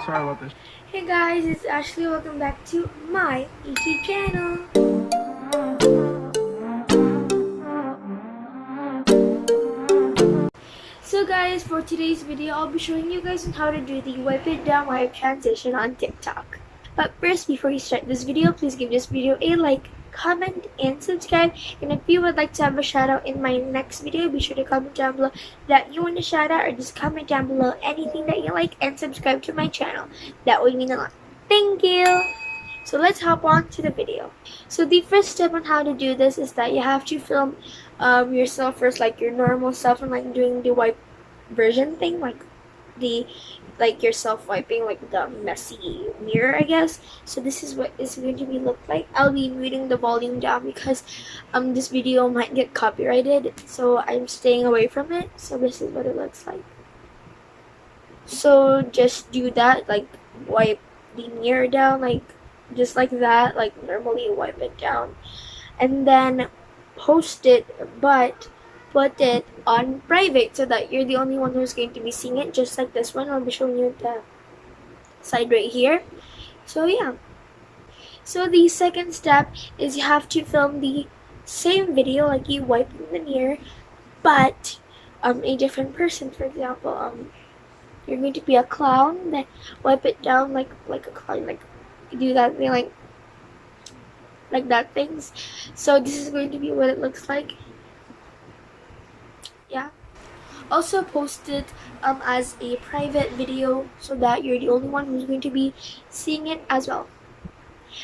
Sorry about this. Hey guys, it's Ashley. Welcome back to my YouTube channel. So guys, for today's video, I'll be showing you guys on how to do the wipe it down wipe transition on TikTok. But first, before you start this video, please give this video a like, comment, and subscribe. And if you would like to have a shout out in my next video, be sure to comment down below that you want a shout out, or just comment down below anything that you like and subscribe to my channel. That would mean a lot. Thank you! So let's hop on to the video. So the first step on how to do this is that you have to film yourself first, like your normal self, and like doing the wipe version thing, like yourself wiping, like the messy mirror, I guess. So this is what it's going to be look like. I'll be muting the volume down because this video might get copyrighted, so I'm staying away from it. So this is what it looks like. So just do that, like wipe the mirror down, like just like that, like normally wipe it down, and then post it, but put it on private so that you're the only one who's going to be seeing it, just like this one. I'll be showing you the side right here. So yeah, so the second step is you have to film the same video, like you wiping the mirror, but a different person. For example, you're going to be a clown, then wipe it down like a clown, like you do that thing, like that things. So this is going to be what it looks like. Yeah, also post it as a private video so that you're the only one who's going to be seeing it as well.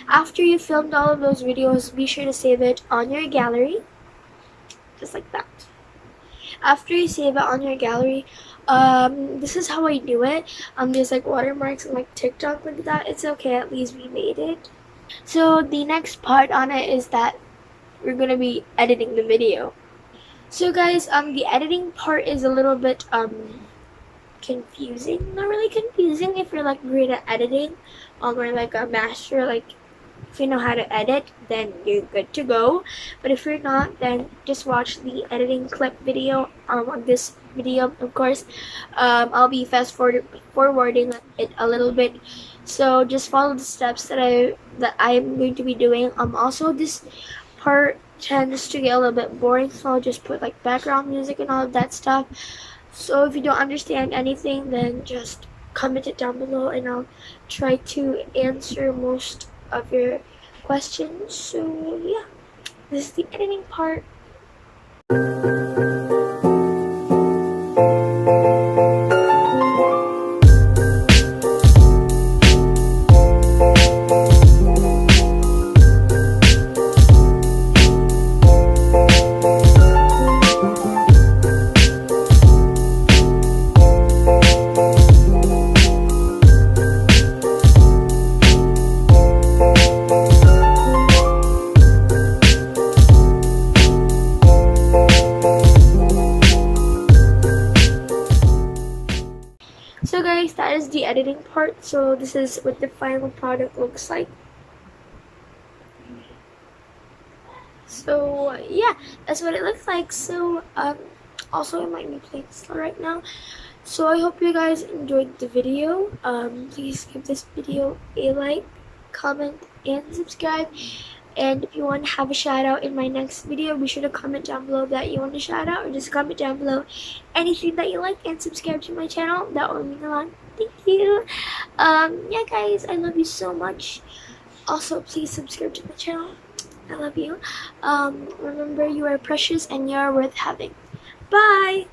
After you filmed all of those videos, be sure to save it on your gallery, just like that. After you save it on your gallery, this is how I do it. There's like watermarks and like TikTok like that. It's okay, at least we made it. So the next part on it is that we're gonna be editing the video. So guys, the editing part is a little bit confusing. Not really confusing if you're like great at editing, or like a master, like if you know how to edit, then you're good to go. But if you're not, then just watch the editing clip video on this video. Of course, I'll be fast forwarding it a little bit, so just follow the steps that I'm going to be doing. Also, this part tends to get a little bit boring, so I'll just put like background music and all of that stuff. So if you don't understand anything, then just comment it down below and I'll try to answer most of your questions. So yeah, this is the editing part. So guys, that is the editing part. So this is what the final product looks like. So yeah, that's what it looks like. So also I might be playing slow right now. So I hope you guys enjoyed the video. Please give this video a like, comment, and subscribe. And if you want to have a shout out in my next video, be sure to comment down below that you want a shout out, or just comment down below anything that you like and subscribe to my channel. That would mean a lot. Thank you. Yeah guys, I love you so much. Also, please subscribe to my channel. I love you. Remember, you are precious and you are worth having. Bye.